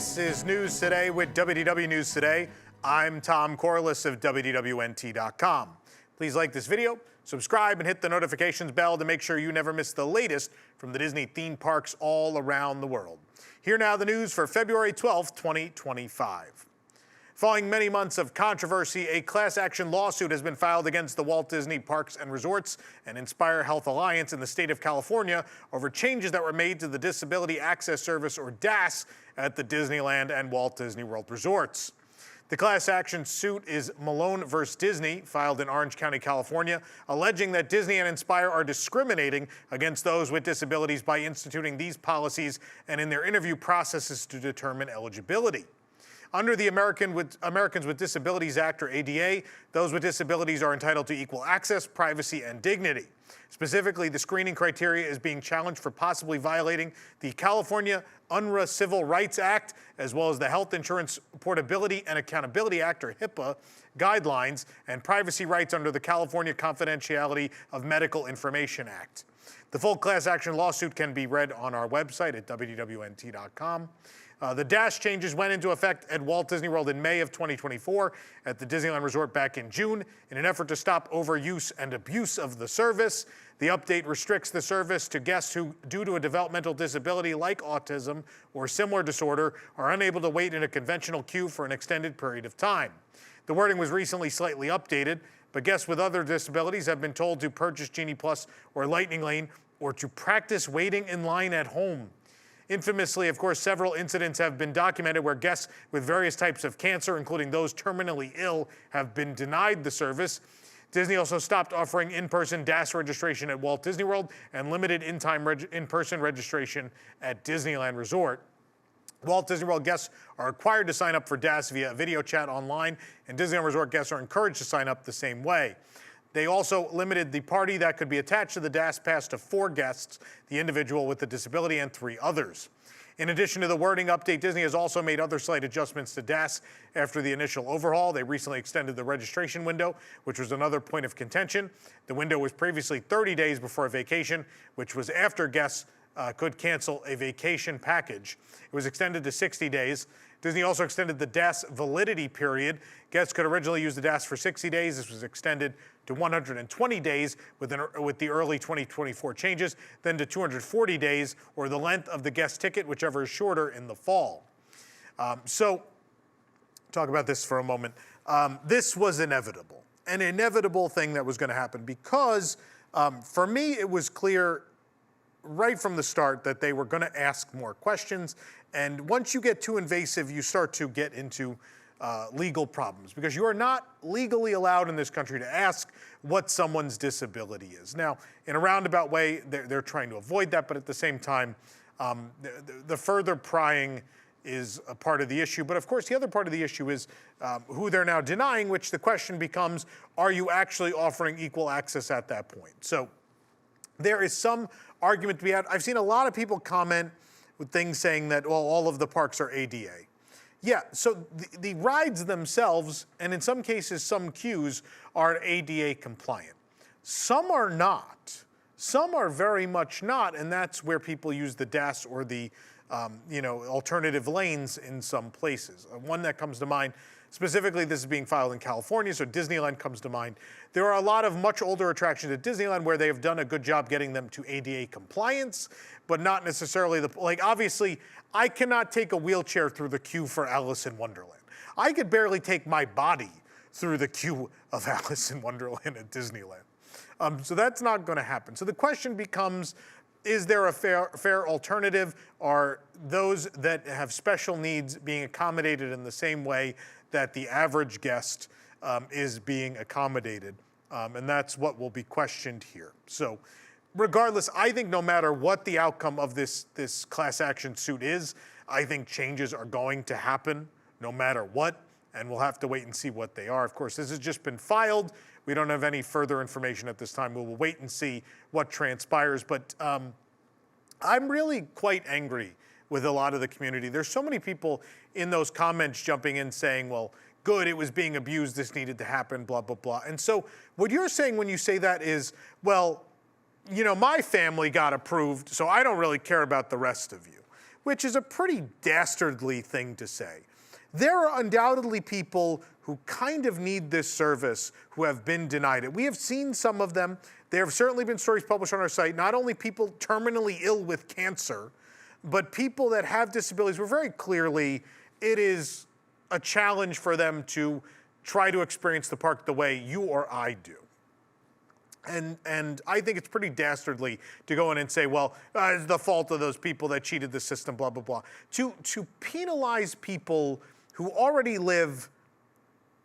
This is News Today with WDW News Today. I'm Tom Corliss of WDWNT.com. Please like this video, subscribe, and hit the notifications bell to make sure you never miss the latest from the Disney theme parks all around the world. Here now the news for February 12th, 2025. Following many months of controversy, a class action lawsuit has been filed against the Walt Disney Parks and Resorts and Inspire Health Alliance in the state of California over changes that were made to the Disability Access Service, or DAS, at the Disneyland and Walt Disney World resorts. The class action suit is Malone v. Disney, filed in Orange County, California, alleging that Disney and Inspire are discriminating against those with disabilities by instituting these policies and in their interview processes to determine eligibility. Under the Americans with Disabilities Act, or ADA, those with disabilities are entitled to equal access, privacy, and dignity. Specifically, the screening criteria is being challenged for possibly violating the California UNRRA Civil Rights Act, as well as the Health Insurance Portability and Accountability Act, or HIPAA, guidelines, and privacy rights under the California Confidentiality of Medical Information Act. The full class action lawsuit can be read on our website at WDWNT.com. The DAS changes went into effect at Walt Disney World in May of 2024, at the Disneyland Resort back in June. In an effort to stop overuse and abuse of the service, the update restricts the service to guests who, due to a developmental disability like autism or similar disorder, are unable to wait in a conventional queue for an extended period of time. The wording was recently slightly updated, but guests with other disabilities have been told to purchase Genie Plus or Lightning Lane, or to practice waiting in line at home. Infamously, of course, several incidents have been documented where guests with various types of cancer, including those terminally ill, have been denied the service. Disney also stopped offering in-person DAS registration at Walt Disney World and limited in-person registration at Disneyland Resort. Walt Disney World guests are required to sign up for DAS via video chat online, and Disneyland Resort guests are encouraged to sign up the same way. They also limited the party that could be attached to the DAS pass to 4 guests, the individual with the disability, and 3 others. In addition to the wording update, Disney has also made other slight adjustments to DAS after the initial overhaul. They recently extended the registration window, which was another point of contention. The window was previously 30 days before a vacation, which was after guests could cancel a vacation package. It was extended to 60 days. Disney also extended the DAS validity period. Guests could originally use the DAS for 60 days. This was extended to 120 days with the early 2024 changes, then to 240 days, or the length of the guest ticket, whichever is shorter, in the fall. So, talk about this for a moment. This was inevitable, an inevitable thing that was going to happen, because for me it was clear right from the start that they were going to ask more questions. And once you get too invasive, you start to get into legal problems, because you are not legally allowed in this country to ask what someone's disability is. Now, in a roundabout way, they're trying to avoid that, but at the same time, the further prying is a part of the issue. But of course, the other part of the issue is who they're now denying, which the question becomes, are you actually offering equal access at that point? So there is some argument to be had. I've seen a lot of people comment with things saying that, well, all of the parks are ADA. Yeah, so the rides themselves, and in some cases some queues, are ADA compliant. Some are not. Some are very much not, and that's where people use the DAS or the alternative lanes in some places. One that comes to mind, specifically this is being filed in California, so Disneyland comes to mind. There are a lot of much older attractions at Disneyland where they have done a good job getting them to ADA compliance, but not necessarily obviously, I cannot take a wheelchair through the queue for Alice in Wonderland. I could barely take my body through the queue of Alice in Wonderland at Disneyland. So that's not going to happen. So the question becomes, is there a fair alternative? Are those that have special needs being accommodated in the same way that the average guest is being accommodated? And that's what will be questioned here. So regardless, I think no matter what the outcome of this class action suit is, I think changes are going to happen no matter what, and we'll have to wait and see what they are. Of course, this has just been filed. We don't have any further information at this time. We will wait and see what transpires, but I'm really quite angry with a lot of the community. There's so many people in those comments jumping in saying, well, good, it was being abused, this needed to happen, blah, blah, blah. And so what you're saying when you say that is, well, you know, my family got approved, so I don't really care about the rest of you. which is a pretty dastardly thing to say. There are undoubtedly people who kind of need this service who have been denied it. We have seen some of them. There have certainly been stories published on our site, not only people terminally ill with cancer, but people that have disabilities where very clearly it is a challenge for them to try to experience the park the way you or I do. And I think it's pretty dastardly to go in and say, well, it's the fault of those people that cheated the system, blah, blah, blah. To penalize people who already live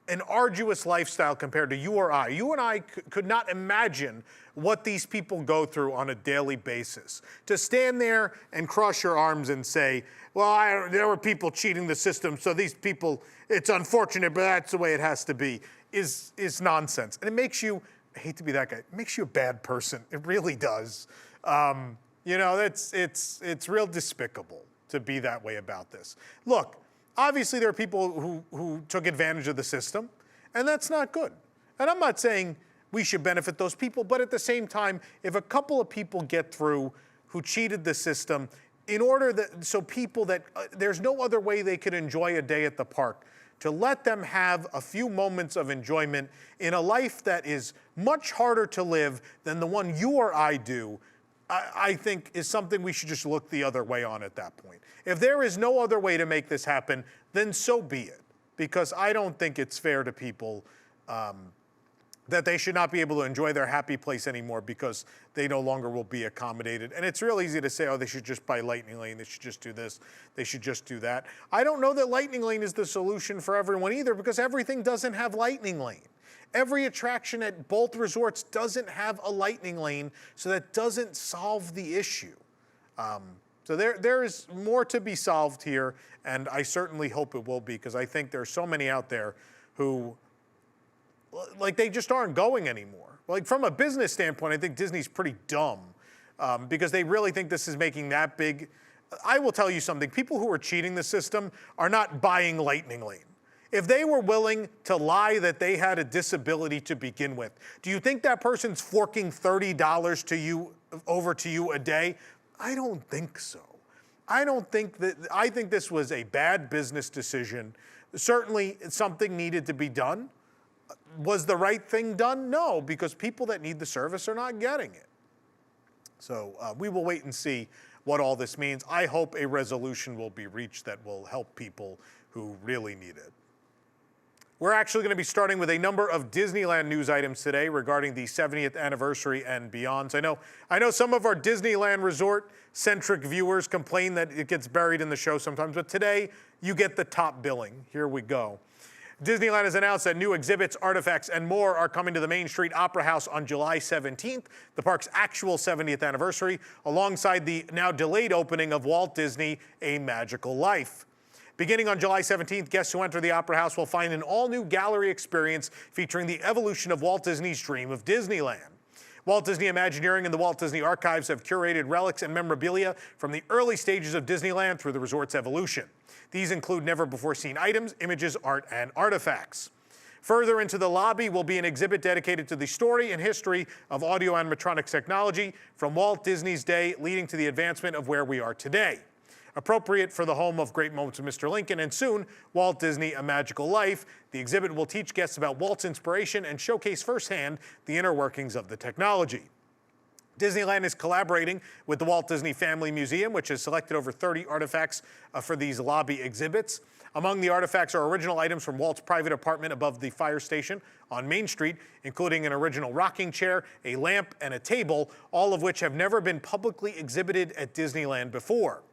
an arduous lifestyle compared to you or I. You and I could not imagine what these people go through on a daily basis. To stand there and cross your arms and say, well, there were people cheating the system, so these people, it's unfortunate, but that's the way it has to be, is nonsense. And it makes you, I hate to be that guy, it makes you a bad person. It really does. You know, it's real despicable to be that way about this. Look, obviously there are people who took advantage of the system, and that's not good. And I'm not saying we should benefit those people, but at the same time, if a couple of people get through who cheated the system, in order that, so people that, there's no other way they could enjoy a day at the park, to let them have a few moments of enjoyment in a life that is much harder to live than the one you or I do, I think is something we should just look the other way on at that point. If there is no other way to make this happen, then so be it. Because I don't think it's fair to people that they should not be able to enjoy their happy place anymore because they no longer will be accommodated. And it's real easy to say, oh, they should just buy Lightning Lane, they should just do this, they should just do that. I don't know that Lightning Lane is the solution for everyone either, because everything doesn't have Lightning Lane. Every attraction at both resorts doesn't have a Lightning Lane, so that doesn't solve the issue. So there is more to be solved here, and I certainly hope it will be, because I think there are so many out there who, like, they just aren't going anymore. Like, from a business standpoint, I think Disney's pretty dumb, because they really think this is making that big. I will tell you something, people who are cheating the system are not buying Lightning Lane. If they were willing to lie that they had a disability to begin with, do you think that person's forking $30 to you, over to you a day? I don't think so. I think this was a bad business decision. Certainly something needed to be done. Was the right thing done? No, because people that need the service are not getting it. So we will wait and see what all this means. I hope a resolution will be reached that will help people who really need it. We're actually going to be starting with a number of Disneyland news items today regarding the 70th anniversary and beyond. So I know some of our Disneyland resort-centric viewers complain that it gets buried in the show sometimes, but today you get the top billing. Here we go. Disneyland has announced that new exhibits, artifacts, and more are coming to the Main Street Opera House on July 17th, the park's actual 70th anniversary, alongside the now delayed opening of Walt Disney: A Magical Life. Beginning on July 17th, guests who enter the Opera House will find an all-new gallery experience featuring the evolution of Walt Disney's dream of Disneyland. Walt Disney Imagineering and the Walt Disney Archives have curated relics and memorabilia from the early stages of Disneyland through the resort's evolution. These include never-before-seen items, images, art, and artifacts. Further into the lobby will be an exhibit dedicated to the story and history of audio animatronics technology from Walt Disney's day leading to the advancement of where we are today. Appropriate for the home of great moments of Mr. Lincoln and soon Walt Disney: A Magical Life, the exhibit will teach guests about Walt's inspiration and showcase firsthand the inner workings of the technology. Disneyland is collaborating with the Walt Disney Family Museum, which has selected over 30 artifacts for these lobby exhibits. Among the artifacts are original items from Walt's private apartment above the fire station on Main Street, including an original rocking chair, a lamp, and a table, all of which have never been publicly exhibited at Disneyland before.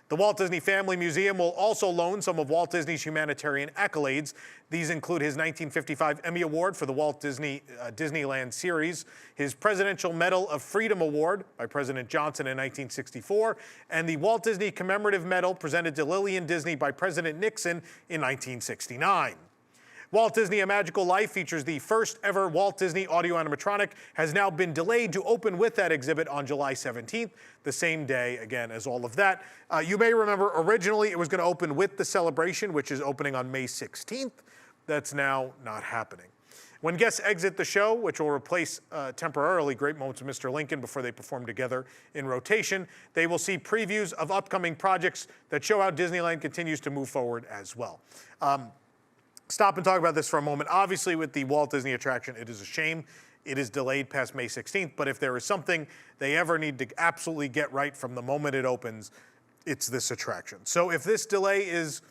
The Walt Disney Family Museum will also loan some of Walt Disney's humanitarian accolades. These include his 1955 Emmy Award for the Walt Disney Disneyland series, his Presidential Medal of Freedom Award by President Johnson in 1964, and the Walt Disney Commemorative Medal presented to Lillian Disney by President Nixon in 1969. Walt Disney: A Magical Life features the first ever Walt Disney audio animatronic, has now been delayed to open with that exhibit on July 17th, the same day, again, as all of that. You may remember originally it was going to open with the celebration, which is opening on May 16th. That's now not happening. When guests exit the show, which will replace temporarily Great Moments with Mr. Lincoln before they perform together in rotation, they will see previews of upcoming projects that show how Disneyland continues to move forward as well. Stop and talk about this for a moment. Obviously, with the Walt Disney attraction, it is a shame it is delayed past May 16th, but if there is something they ever need to absolutely get right from the moment it opens, it's this attraction. So if this delay is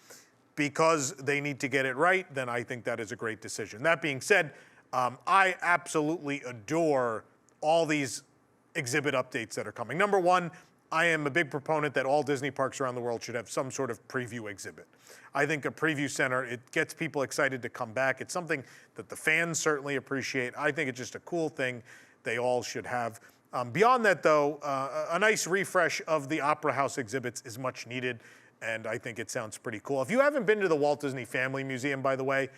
because they need to get it right, then I think that is a great decision. That being said, I absolutely adore all these exhibit updates that are coming. Number one, I am a big proponent that all Disney parks around the world should have some sort of preview exhibit. I think a preview center, it gets people excited to come back. It's something that the fans certainly appreciate. I think it's just a cool thing they all should have. Beyond that, though, a nice refresh of the Opera House exhibits is much needed, and I think it sounds pretty cool. If you haven't been to the Walt Disney Family Museum, by the way,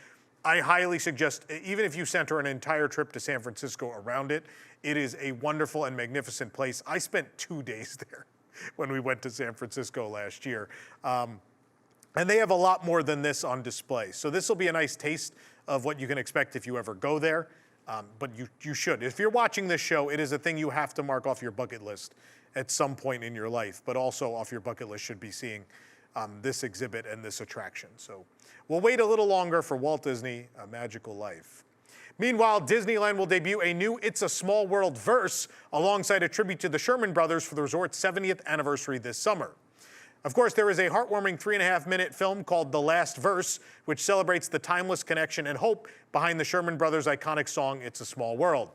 I highly suggest, even if you center an entire trip to San Francisco around it, it is a wonderful and magnificent place. I spent 2 days there when we went to San Francisco last year. And they have a lot more than this on display. So this will be a nice taste of what you can expect if you ever go there. But you should. If you're watching this show, it is a thing you have to mark off your bucket list at some point in your life. But also off your bucket list should be seeing this exhibit and this attraction. So we'll wait a little longer for Walt Disney, A Magical Life. Meanwhile, Disneyland will debut a new It's a Small World verse alongside a tribute to the Sherman Brothers for the resort's 70th anniversary this summer. Of course, there is a heartwarming 3.5-minute film called The Last Verse, which celebrates the timeless connection and hope behind the Sherman Brothers' iconic song, It's a Small World.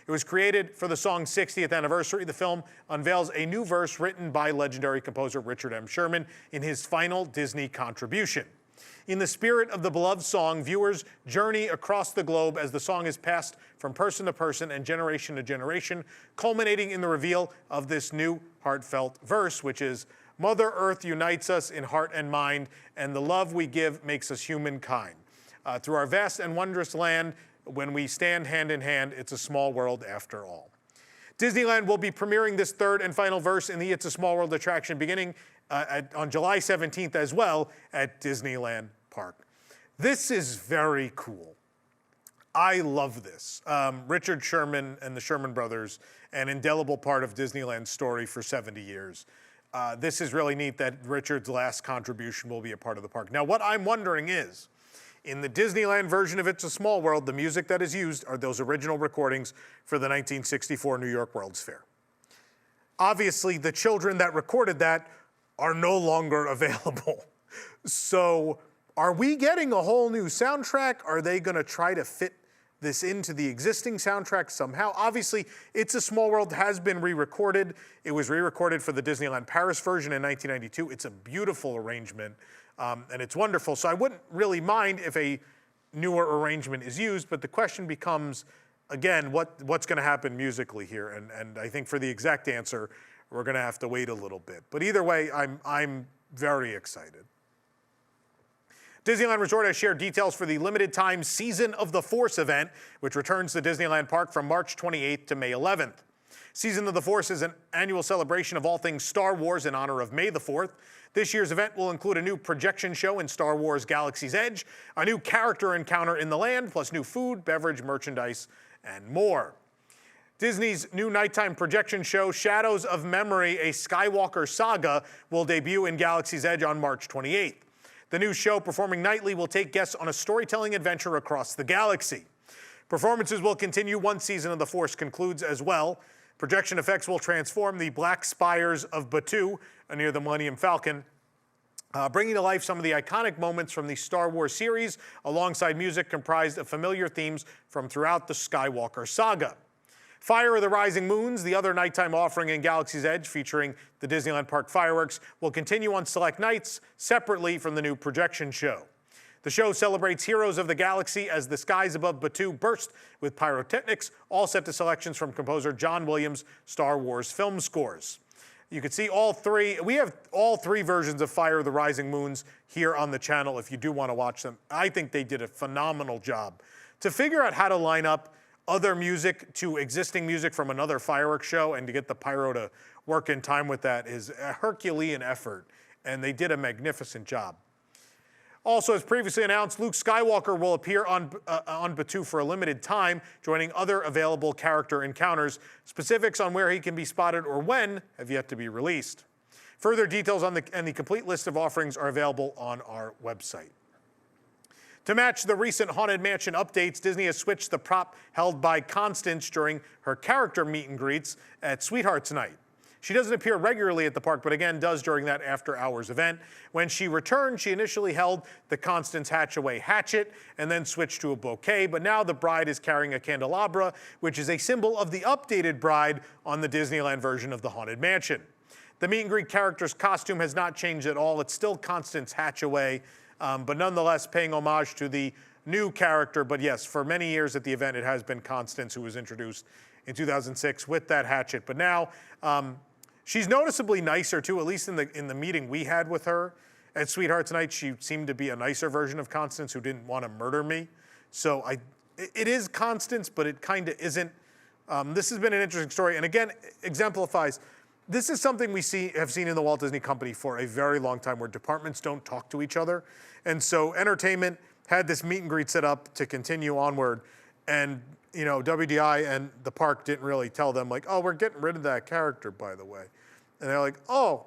It was created for the song's 60th anniversary. The film unveils a new verse written by legendary composer Richard M. Sherman in his final Disney contribution. In the spirit of the beloved song, viewers journey across the globe as the song is passed from person to person and generation to generation, culminating in the reveal of this new heartfelt verse, which is, Mother Earth unites us in heart and mind, and the love we give makes us humankind. Through our vast and wondrous land, when we stand hand in hand, it's a small world after all. Disneyland will be premiering this third and final verse in the It's a Small World attraction beginning on July 17th as well at Disneyland Park. This is very cool. I love this. Richard Sherman and the Sherman Brothers, an indelible part of Disneyland's story for 70 years. This is really neat that Richard's last contribution will be a part of the park. Now, what I'm wondering is, in the Disneyland version of It's a Small World, the music that is used are those original recordings for the 1964 New York World's Fair. Obviously, the children that recorded that are no longer available. So are we getting a whole new soundtrack? Are they going to try to fit this into the existing soundtrack somehow? Obviously, It's a Small World has been re-recorded. It was re-recorded for the Disneyland Paris version in 1992. It's a beautiful arrangement, and it's wonderful. So I wouldn't really mind if a newer arrangement is used, but the question becomes, again, what's going to happen musically here? And I think for the exact answer, we're going to have to wait a little bit. But either way, I'm very excited. Disneyland Resort has shared details for the limited-time Season of the Force event, which returns to Disneyland Park from March 28th to May 11th. Season of the Force is an annual celebration of all things Star Wars in honor of May the 4th. This year's event will include a new projection show in Star Wars Galaxy's Edge, a new character encounter in the land, plus new food, beverage, merchandise, and more. Disney's new nighttime projection show, Shadows of Memory, a Skywalker saga, will debut in Galaxy's Edge on March 28th. The new show, performing nightly, will take guests on a storytelling adventure across the galaxy. Performances will continue once Season of the Force concludes as well. Projection effects will transform the black spires of Batuu near the Millennium Falcon, bringing to life some of the iconic moments from the Star Wars series, alongside music comprised of familiar themes from throughout the Skywalker saga. Fire of the Rising Moons, the other nighttime offering in Galaxy's Edge featuring the Disneyland Park fireworks, will continue on select nights separately from the new projection show. The show celebrates heroes of the galaxy as the skies above Batuu burst with pyrotechnics, all set to selections from composer John Williams' Star Wars film scores. You can see all three. We have all three versions of Fire of the Rising Moons here on the channel if you do want to watch them. I think they did a phenomenal job. To figure out how to line up other music to existing music from another fireworks show and to get the pyro to work in time with that is a Herculean effort, and they did a magnificent job. Also, as previously announced, Luke Skywalker will appear on Batuu for a limited time, joining other available character encounters. Specifics on where he can be spotted or when have yet to be released. Further details on the complete list of offerings are available on our website. To match the recent Haunted Mansion updates, Disney has switched the prop held by Constance during her character meet and greets at Sweethearts Night. She doesn't appear regularly at the park, but again does during that after-hours event. When she returned, she initially held the Constance Hatchaway Hatchet and then switched to a bouquet, but now the bride is carrying a Candelabra, which is a symbol of the updated bride on the Disneyland version of the Haunted Mansion. The meet and greet character's costume has not changed at all. It's still Constance Hatchaway, but nonetheless paying homage to the new character. But yes, for many years at the event, it has been Constance who was introduced in 2006 with that hatchet. But now she's noticeably nicer too, at least in the meeting we had with her at Sweethearts Night. She seemed to be a nicer version of Constance who didn't want to murder me. So it is Constance, but it kind of isn't. This has been an interesting story, and again, exemplifies. This is something we have seen in the Walt Disney Company for a very long time, where departments don't talk to each other. And so entertainment had this meet and greet set up to continue onward. And WDI and the park didn't really tell them, like, oh, we're getting rid of that character, by the way. And they're like, oh.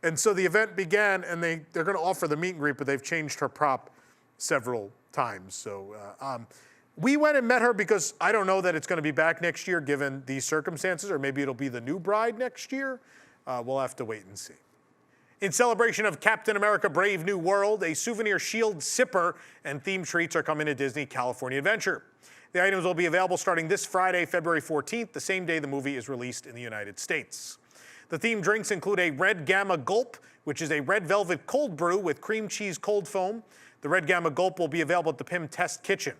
And so the event began, and they're going to offer the meet and greet, but they've changed her prop several times. So we went and met her because I don't know that it's going to be back next year given these circumstances, or maybe it'll be the new bride next year. We'll have to wait and see. In celebration of Captain America Brave New World, a souvenir shield sipper and themed treats are coming to Disney California Adventure. The items will be available starting this Friday, February 14th, the same day the movie is released in the United States. The themed drinks include a Red Gamma Gulp, which is a red velvet cold brew with cream cheese cold foam. The Red Gamma Gulp will be available at the PIM Test Kitchen.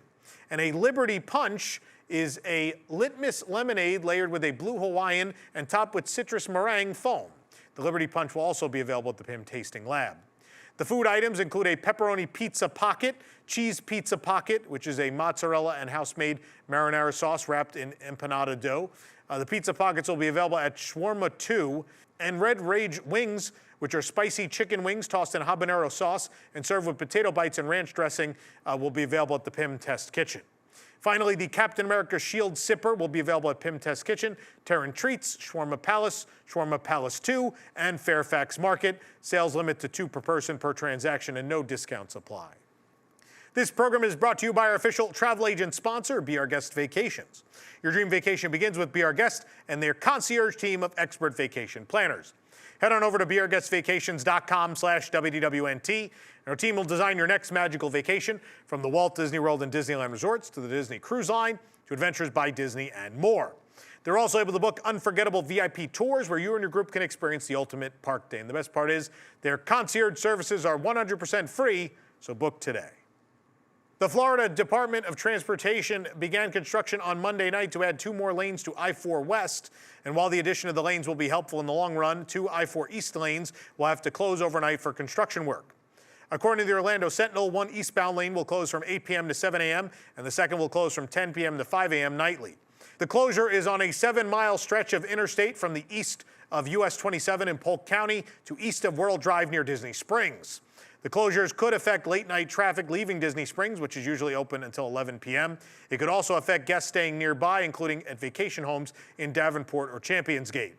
And a Liberty Punch is a litmus lemonade layered with a blue Hawaiian and topped with citrus meringue foam. The Liberty Punch will also be available at the PIM Tasting Lab. The food items include a pepperoni pizza pocket, cheese pizza pocket, which is a mozzarella and house-made marinara sauce wrapped in empanada dough. The pizza pockets will be available at Shawarma 2, and Red Rage wings, which are spicy chicken wings tossed in habanero sauce and served with potato bites and ranch dressing, will be available at the PIM Test Kitchen. Finally, the Captain America Shield Sipper will be available at PIM Test Kitchen, Terran Treats, Shawarma Palace 2, and Fairfax Market. Sales limit to 2 per person per transaction, and no discounts apply. This program is brought to you by our official travel agent sponsor, Be Our Guest Vacations. Your dream vacation begins with Be Our Guest and their concierge team of expert vacation planners. Head on over to beourguestvacations.com/WDWNT, and our team will design your next magical vacation, from the Walt Disney World and Disneyland resorts to the Disney Cruise Line to Adventures by Disney and more. They're also able to book unforgettable VIP tours where you and your group can experience the ultimate park day. And the best part is their concierge services are 100% free, so book today. The Florida Department of Transportation began construction on Monday night to add 2 more lanes to I-4 West. And while the addition of the lanes will be helpful in the long run, 2 I-4 East lanes will have to close overnight for construction work. According to the Orlando Sentinel, 1 eastbound lane will close from 8 p.m. to 7 a.m., and the second will close from 10 p.m. to 5 a.m. nightly. The closure is on a 7-mile stretch of interstate from the east of US 27 in Polk County to east of World Drive near Disney Springs. The closures could affect late-night traffic leaving Disney Springs, which is usually open until 11 p.m. It could also affect guests staying nearby, including at vacation homes in Davenport or Champions Gate.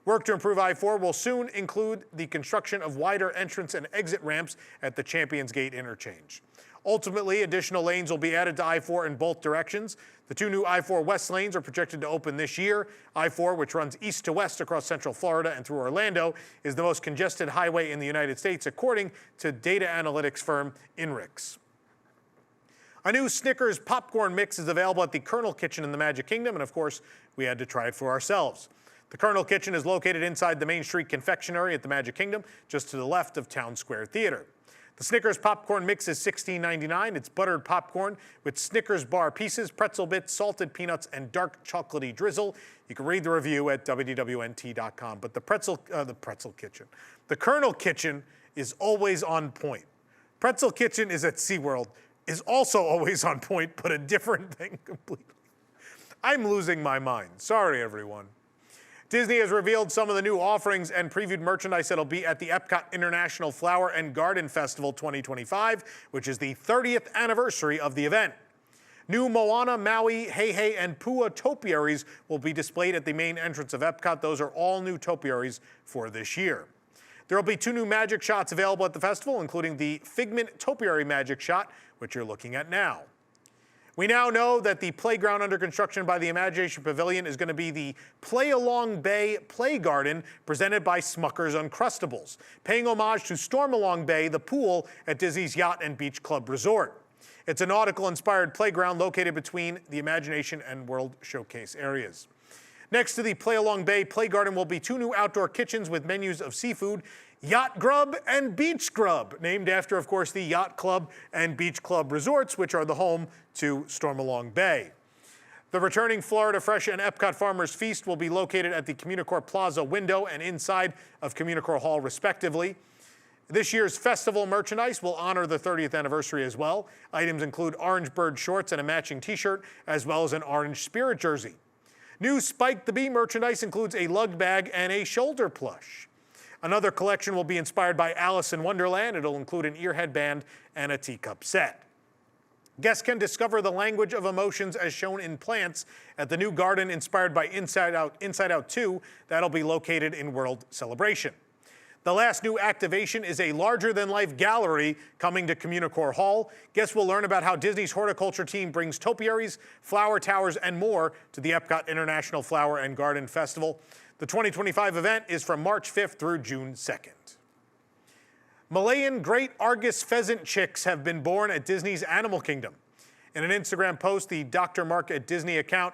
Work to improve I-4 will soon include the construction of wider entrance and exit ramps at the Champions Gate interchange. Ultimately, additional lanes will be added to I-4 in both directions. The 2 new I-4 West lanes are projected to open this year. I-4, which runs east to west across Central Florida and through Orlando, is the most congested highway in the United States, according to data analytics firm INRIX. A new Snickers popcorn mix is available at the Colonel Kitchen in the Magic Kingdom, and of course, we had to try it for ourselves. The Colonel Kitchen is located inside the Main Street Confectionery at the Magic Kingdom, just to the left of Town Square Theater. The Snickers popcorn mix is $16.99. It's buttered popcorn with Snickers bar pieces, pretzel bits, salted peanuts, and dark chocolatey drizzle. You can read the review at WDWNT.com. But the Colonel Kitchen is always on point. Pretzel Kitchen is at SeaWorld, is also always on point, but a different thing completely. I'm losing my mind. Sorry, everyone. Disney has revealed some of the new offerings and previewed merchandise that'll be at the EPCOT International Flower and Garden Festival 2025, which is the 30th anniversary of the event. New Moana, Maui, Hei Hei, and Pua topiaries will be displayed at the main entrance of EPCOT. Those are all new topiaries for this year. There will be 2 new magic shots available at the festival, including the Figment Topiary Magic Shot, which you're looking at now. We now know that the playground under construction by the Imagination Pavilion is going to be the Play Along Bay Play Garden presented by Smucker's Uncrustables, paying homage to Storm Along Bay, the pool at Disney's Yacht and Beach Club Resort. It's a nautical-inspired playground located between the Imagination and World Showcase areas. Next to the Play Along Bay Play Garden will be 2 new outdoor kitchens with menus of seafood, Yacht Grub and Beach Grub, named after, of course, the Yacht Club and Beach Club resorts, which are the home to Stormalong Bay. The returning Florida Fresh and Epcot Farmers Feast will be located at the Communicore Plaza window and inside of Communicore Hall, respectively. This year's festival merchandise will honor the 30th anniversary as well. Items include orange bird shorts and a matching t-shirt, as well as an orange Spirit jersey. New Spike the Bee merchandise includes a lug bag and a shoulder plush. Another collection will be inspired by Alice in Wonderland. It'll include an ear headband and a teacup set. Guests can discover the language of emotions as shown in plants at the new garden inspired by Inside Out 2 that'll be located in World Celebration. The last new activation is a larger-than-life gallery coming to Communicore Hall. Guests will learn about how Disney's horticulture team brings topiaries, flower towers, and more to the Epcot International Flower and Garden Festival. The 2025 event is from March 5th through June 2nd. Malayan great Argus pheasant chicks have been born at Disney's Animal Kingdom. In an Instagram post, the Dr. Mark at Disney account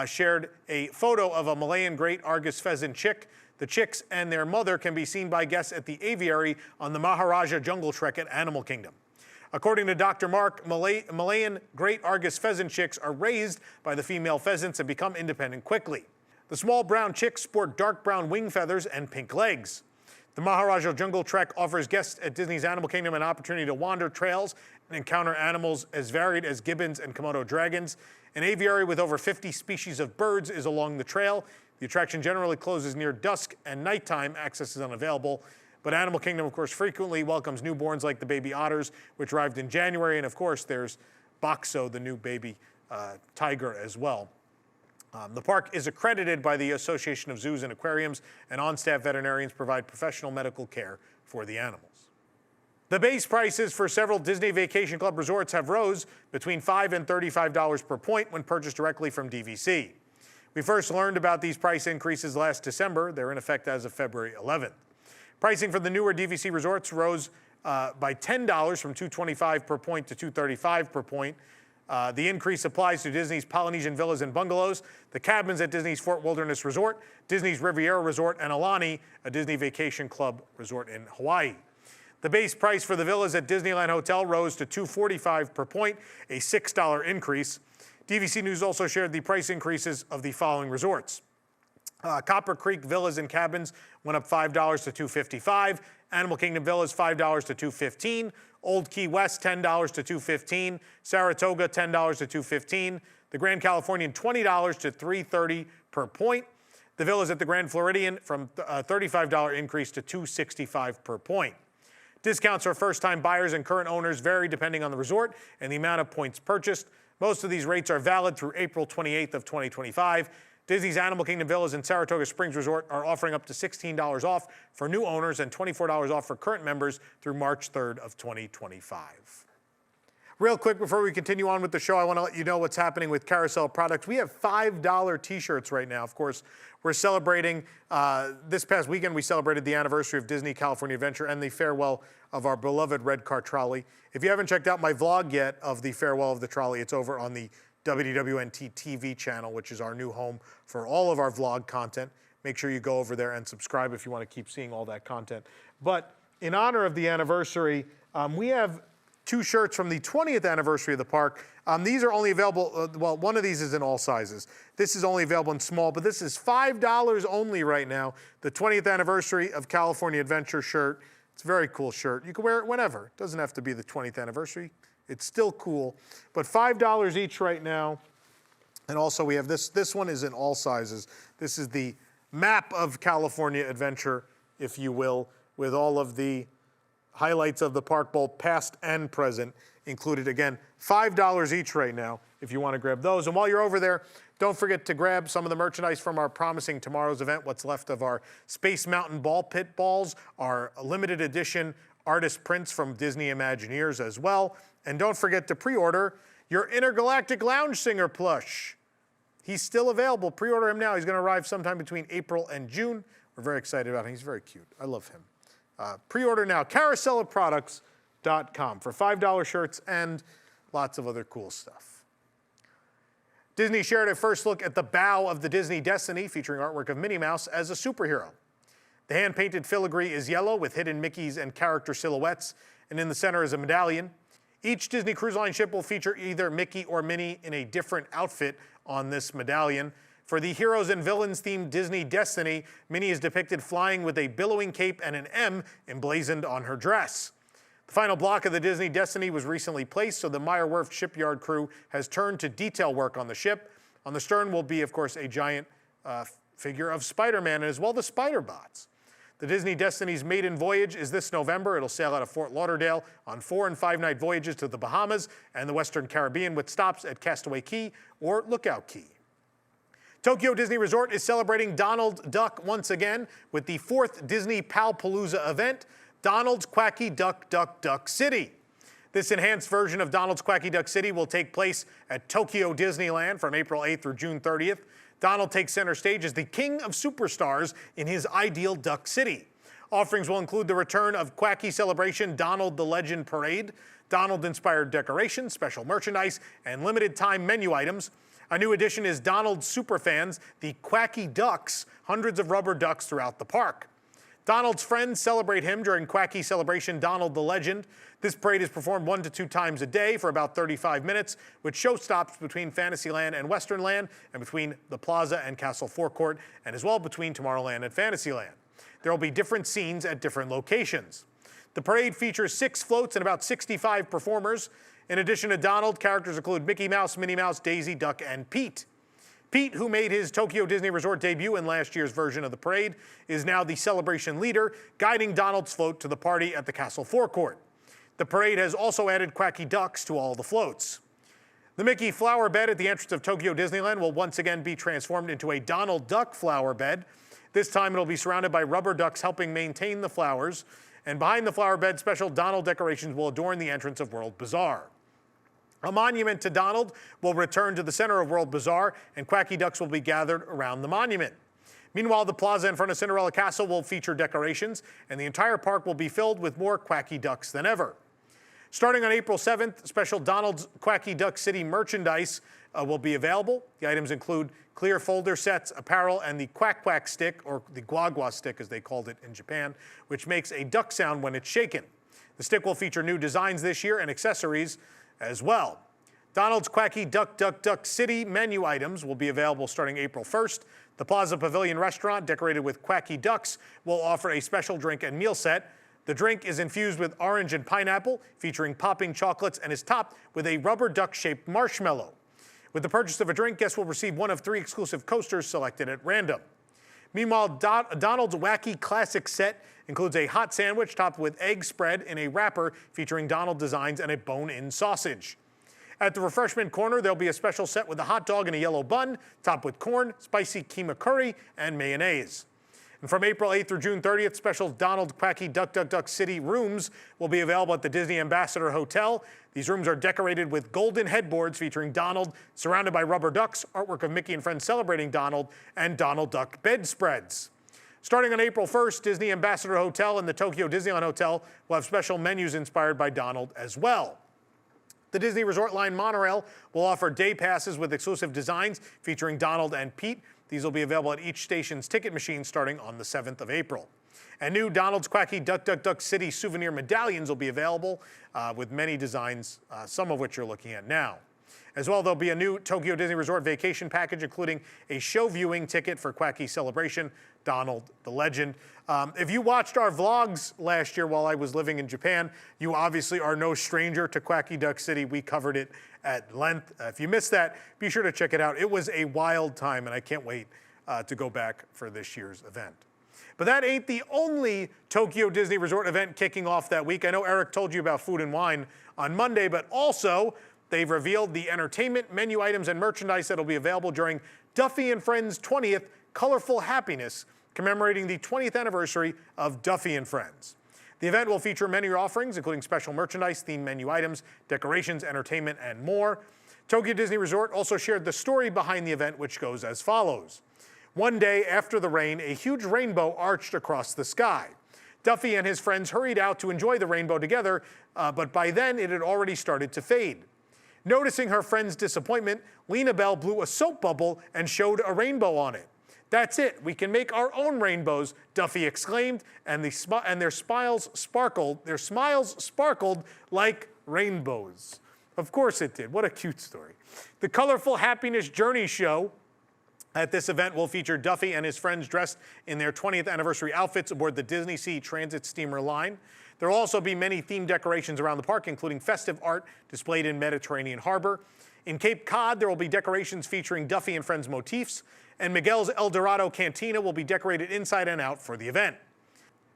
shared a photo of a Malayan great Argus pheasant chick. The chicks and their mother can be seen by guests at the aviary on the Maharaja Jungle Trek at Animal Kingdom. According to Dr. Mark, Malayan great Argus pheasant chicks are raised by the female pheasants and become independent quickly. The small brown chicks sport dark brown wing feathers and pink legs. The Maharaja Jungle Trek offers guests at Disney's Animal Kingdom an opportunity to wander trails and encounter animals as varied as gibbons and Komodo dragons. An aviary with over 50 species of birds is along the trail. The attraction generally closes near dusk and nighttime. Access is unavailable. But Animal Kingdom, of course, frequently welcomes newborns like the baby otters, which arrived in January. And, of course, there's Boxo, the new baby tiger, as well. The park is accredited by the Association of Zoos and Aquariums, and on-staff veterinarians provide professional medical care for the animals. The base prices for several Disney Vacation Club resorts have rose between $5 and $35 per point when purchased directly from DVC. We first learned about these price increases last December. They're in effect as of February 11th. Pricing for the newer DVC resorts rose by $10 from $225 per point to $235 per point. The increase applies to Disney's Polynesian villas and bungalows, the cabins at Disney's Fort Wilderness Resort, Disney's Riviera Resort, and Aulani, a Disney Vacation Club resort in Hawaii. The base price for the villas at Disneyland Hotel rose to $245 per point, a $6 increase. DVC News also shared the price increases of the following resorts. Copper Creek Villas and Cabins went up $5 to $255. Animal Kingdom Villas $5 to $215. Old Key West $10 to $215. Saratoga $10 to $215. The Grand Californian $20 to $330 per point. The villas at the Grand Floridian from a $35 increase to $265 per point. Discounts for first-time buyers and current owners vary depending on the resort and the amount of points purchased. Most of these rates are valid through April 28th of 2025. Disney's Animal Kingdom Villas and Saratoga Springs Resort are offering up to $16 off for new owners and $24 off for current members through March 3rd of 2025. Real quick before we continue on with the show, I want to let you know what's happening with Carousel products. We have $5 t-shirts right now. Of course, we're celebrating, this past weekend we celebrated the anniversary of Disney California Adventure and the farewell of our beloved red car trolley. If you haven't checked out my vlog yet of the farewell of the trolley, it's over on the WDWNT TV channel, which is our new home for all of our vlog content. Make sure you go over there and subscribe if you want to keep seeing all that content. But in honor of the anniversary, we have 2 shirts from the 20th anniversary of the park. These are only available, well, one of these is in all sizes. This is only available in small, but this is $5 only right now. The 20th anniversary of California Adventure shirt. It's a very cool shirt. You can wear it whenever. It doesn't have to be the 20th anniversary. It's still cool, but $5 each right now. And also we have this one is in all sizes. This is the map of California adventure, if you will, with all of the highlights of the park, both past and present, included. Again, $5 each right now if you want to grab those. And while you're over there, don't forget to grab some of the merchandise from our Promising Tomorrow's event, what's left of our Space Mountain ball pit balls, our limited edition artist prints from Disney Imagineers as well. And don't forget to pre-order your Intergalactic Lounge Singer plush. He's still available. Pre-order him now. He's going to arrive sometime between April and June. We're very excited about him. He's very cute. I love him. Pre-order now, carouselofproducts.com for $5 shirts and lots of other cool stuff. Disney shared a first look at the bow of the Disney Destiny, featuring artwork of Minnie Mouse as a superhero. The hand-painted filigree is yellow with hidden Mickeys and character silhouettes, and in the center is a medallion. Each Disney Cruise Line ship will feature either Mickey or Minnie in a different outfit on this medallion. For the Heroes and Villains themed Disney Destiny, Minnie is depicted flying with a billowing cape and an M emblazoned on her dress. The final block of the Disney Destiny was recently placed, so the Meyer-Werft shipyard crew has turned to detail work on the ship. On the stern will be, of course, a giant figure of Spider-Man and as well the Spider-Bots. The Disney Destiny's maiden voyage is this November. It'll sail out of Fort Lauderdale on 4- and 5-night voyages to the Bahamas and the Western Caribbean with stops at Castaway Cay or Lookout Cay. Tokyo Disney Resort is celebrating Donald Duck once again with the 4th Disney Palooza event, Donald's Quacky Duck Duck Duck City. This enhanced version of Donald's Quacky Duck City will take place at Tokyo Disneyland from April 8th through June 30th. Donald takes center stage as the king of superstars in his ideal Duck City. Offerings will include the return of Quacky Celebration Donald the Legend Parade, Donald-inspired decorations, special merchandise, and limited-time menu items. A new addition is Donald's Superfans, the Quacky Ducks, hundreds of rubber ducks throughout the park. Donald's friends celebrate him during Quacky Celebration Donald the Legend. This parade is performed 1 to 2 times a day for about 35 minutes, with show stops between Fantasyland and Westernland, and between the Plaza and Castle Forecourt, and as well between Tomorrowland and Fantasyland. There will be different scenes at different locations. The parade features 6 floats and about 65 performers. In addition to Donald, characters include Mickey Mouse, Minnie Mouse, Daisy, Duck, and Pete. Pete, who made his Tokyo Disney Resort debut in last year's version of the parade, is now the celebration leader, guiding Donald's float to the party at the Castle Forecourt. The parade has also added Quacky Ducks to all the floats. The Mickey flower bed at the entrance of Tokyo Disneyland will once again be transformed into a Donald Duck flower bed. This time it'll be surrounded by rubber ducks helping maintain the flowers. And behind the flower bed, special Donald decorations will adorn the entrance of World Bazaar. A monument to Donald will return to the center of World Bazaar, and Quacky Ducks will be gathered around the monument. Meanwhile, the plaza in front of Cinderella Castle will feature decorations, and the entire park will be filled with more Quacky Ducks than ever. Starting on April 7th, special Donald's Quacky Duck City merchandise will be available. The items include clear folder sets, apparel, and the Quack Quack stick, or the Guagua stick as they called it in Japan, which makes a duck sound when it's shaken. The stick will feature new designs this year and accessories as well. Donald's Quacky Duck Duck Duck City menu items will be available starting April 1st. The Plaza Pavilion restaurant, decorated with Quacky Ducks, will offer a special drink and meal set. The drink is infused with orange and pineapple, featuring popping chocolates, and is topped with a rubber duck-shaped marshmallow. With the purchase of a drink, guests will receive one of 3 exclusive coasters selected at random. Meanwhile, Donald's Wacky Classic set includes a hot sandwich topped with egg spread in a wrapper featuring Donald designs and a bone-in sausage. At the refreshment corner, there'll be a special set with a hot dog and a yellow bun, topped with corn, spicy keema curry, and mayonnaise. And from April 8th through June 30th, special Donald Quacky Duck Duck Duck City rooms will be available at the Disney Ambassador Hotel. These rooms are decorated with golden headboards featuring Donald, surrounded by rubber ducks, artwork of Mickey and friends celebrating Donald, and Donald Duck bedspreads. Starting on April 1st, Disney Ambassador Hotel and the Tokyo Disneyland Hotel will have special menus inspired by Donald as well. The Disney Resort Line monorail will offer day passes with exclusive designs featuring Donald and Pete. These will be available at each station's ticket machine starting on the 7th of April. And new Donald's Quacky Duck Duck Duck City souvenir medallions will be available with many designs, some of which you're looking at now. As well, there'll be a new Tokyo Disney Resort vacation package, including a show viewing ticket for Quacky Celebration, Donald the Legend. If you watched our vlogs last year while I was living in Japan, you obviously are no stranger to Quacky Duck City. We covered it at length. If you missed that, be sure to check it out. It was a wild time, and I can't wait to go back for this year's event. But that ain't the only Tokyo Disney Resort event kicking off that week. I know Eric told you about food and wine on Monday, but also they've revealed the entertainment, menu items, and merchandise that will be available during Duffy and Friends' 20th Colorful Happiness, commemorating the 20th anniversary of Duffy and Friends. The event will feature menu offerings, including special merchandise, themed menu items, decorations, entertainment, and more. Tokyo Disney Resort also shared the story behind the event, which goes as follows. One day after the rain, a huge rainbow arched across the sky. Duffy and his friends hurried out to enjoy the rainbow together, but by then it had already started to fade. Noticing her friend's disappointment, Lena Bell blew a soap bubble and showed a rainbow on it. "That's it, we can make our own rainbows," Duffy exclaimed, and their smiles sparkled like rainbows. Of course it did. What a cute story. The Colorful Happiness Journey show at this event will feature Duffy and his friends dressed in their 20th anniversary outfits aboard the Disney Sea Transit steamer line. There will also be many themed decorations around the park, including festive art displayed in Mediterranean Harbor. In Cape Cod, there will be decorations featuring Duffy and Friends motifs, and Miguel's El Dorado Cantina will be decorated inside and out for the event.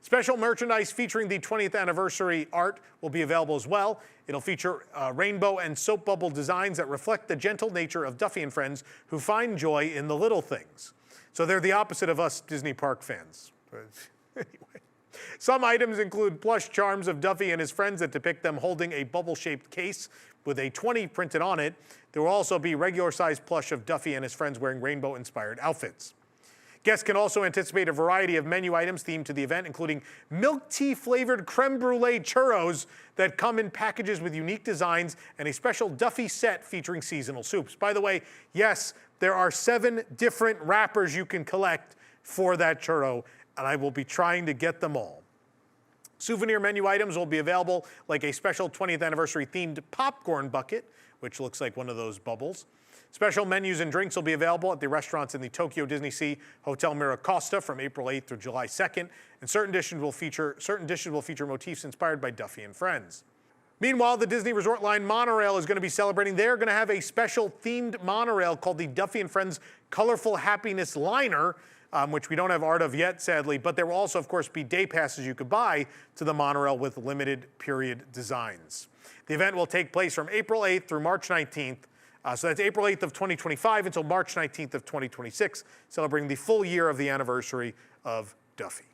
Special merchandise featuring the 20th anniversary art will be available as well. It'll feature rainbow and soap bubble designs that reflect the gentle nature of Duffy and Friends, who find joy in the little things. So they're the opposite of us Disney Park fans. But anyway. Some items include plush charms of Duffy and his friends that depict them holding a bubble-shaped case with a 20 printed on it. There will also be regular-sized plush of Duffy and his friends wearing rainbow-inspired outfits. Guests can also anticipate a variety of menu items themed to the event, including milk tea-flavored creme brulee churros that come in packages with unique designs and a special Duffy set featuring seasonal soups. By the way, yes, there are 7 different wrappers you can collect for that churro, and I will be trying to get them all. Souvenir menu items will be available, like a special 20th anniversary themed popcorn bucket, which looks like one of those bubbles. Special menus and drinks will be available at the restaurants in the Tokyo Disney Sea Hotel Miracosta from April 8th through July 2nd, and certain dishes will feature motifs inspired by Duffy and Friends. Meanwhile, the Disney Resort Line monorail is going to be celebrating. They're going to have a special themed monorail called the Duffy and Friends Colorful Happiness Liner, which we don't have art of yet, sadly, but there will also, of course, be day passes you could buy to the monorail with limited period designs. The event will take place from April 8th through March 19th. So that's April 8th of 2025 until March 19th of 2026, celebrating the full year of the anniversary of Duffy.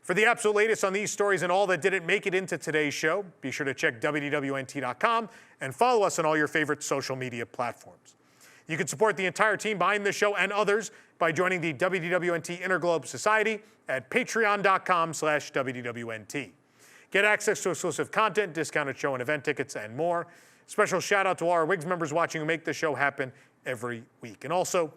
For the absolute latest on these stories and all that didn't make it into today's show, be sure to check WDWNT.com and follow us on all your favorite social media platforms. You can support the entire team behind this show and others by joining the WDWNT Interglobe Society at patreon.com/WDWNT. Get access to exclusive content, discounted show and event tickets, and more. Special shout out to all our WIGS members watching who make this show happen every week. And also,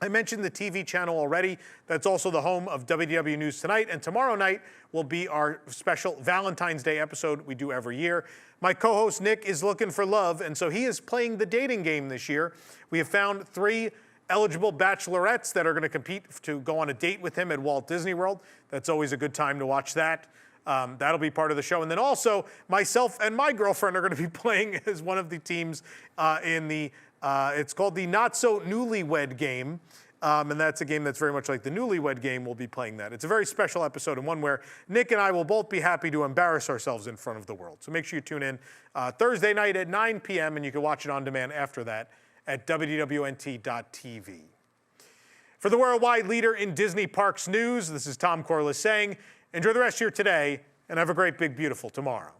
I mentioned the TV channel already. That's also the home of WDW News Tonight. And tomorrow night will be our special Valentine's Day episode we do every year. My co-host Nick is looking for love, and so he is playing the dating game this year. We have found 3 eligible bachelorettes that are going to compete to go on a date with him at Walt Disney World. That's always a good time to watch that. That'll be part of the show. And then also, myself and my girlfriend are going to be playing as one of the teams in the, it's called the Not So Newlywed Game. And that's a game that's very much like the Newlywed Game. We'll be playing that. It's a very special episode and one where Nick and I will both be happy to embarrass ourselves in front of the world. So make sure you tune in Thursday night at 9 p.m. and you can watch it on demand after that at WDWNT.tv. For the worldwide leader in Disney Parks news, this is Tom Corliss saying, enjoy the rest of your today and have a great, big, beautiful tomorrow.